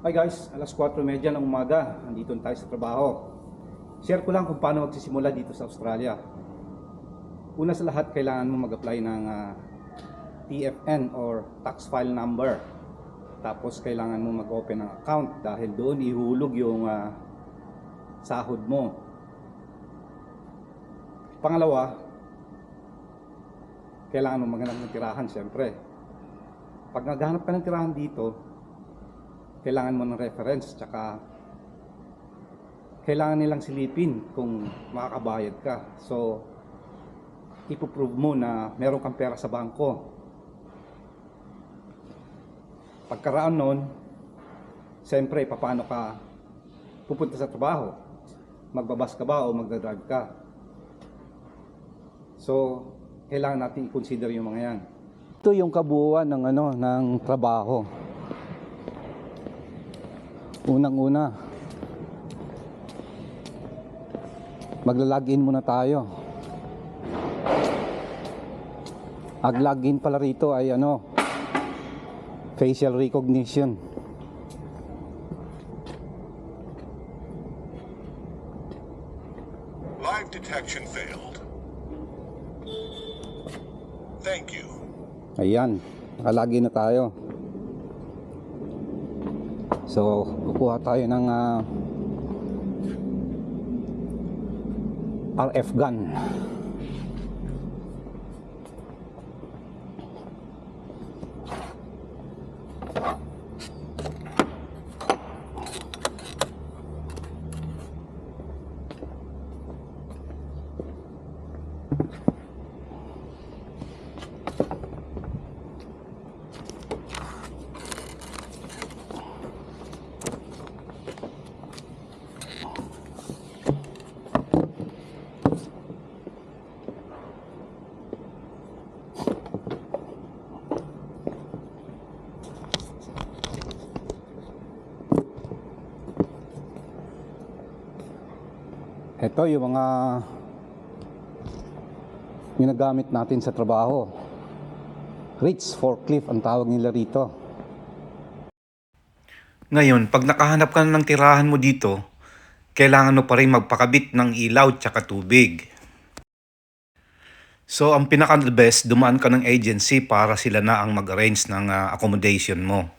Hi guys, alas 4:30 ng umaga, nandito tayo sa trabaho. Share ko lang kung paano magsisimula dito sa Australia. Una sa lahat, kailangan mo mag-apply ng TFN or tax file number. Tapos kailangan mo mag-open ng account dahil doon ihulog yung sahod mo. Pangalawa, kailangan mo maghanap ng tirahan syempre. Pag naghanap ka ng tirahan dito, kailangan mo ng reference, tsaka kailangan nilang silipin kung makakabayad ka. So, ipoprove mo na meron kang pera sa bangko. Pagkaraan nun, siyempre, paano ka pupunta sa trabaho? Magbabas ka ba o magdadrive ka? So, kailangan natin i-consider yung mga yan. Ito yung kabuuan ng trabaho. Unang-una, magla-login muna tayo. Ang login pala rito ay facial recognition. Live detection failed. Thank you. Ayan, nakalagin na tayo. So, kukuha tayo ng RF gun. Ito yung mga ginagamit natin sa trabaho. Reach forklift ang tawag nila rito. Ngayon, pag nakahanap ka na ng tirahan mo dito, kailangan mo pa rin magpakabit ng ilaw tsaka tubig. So, ang pinaka-best, dumaan ka ng agency para sila na ang mag-arrange ng accommodation mo.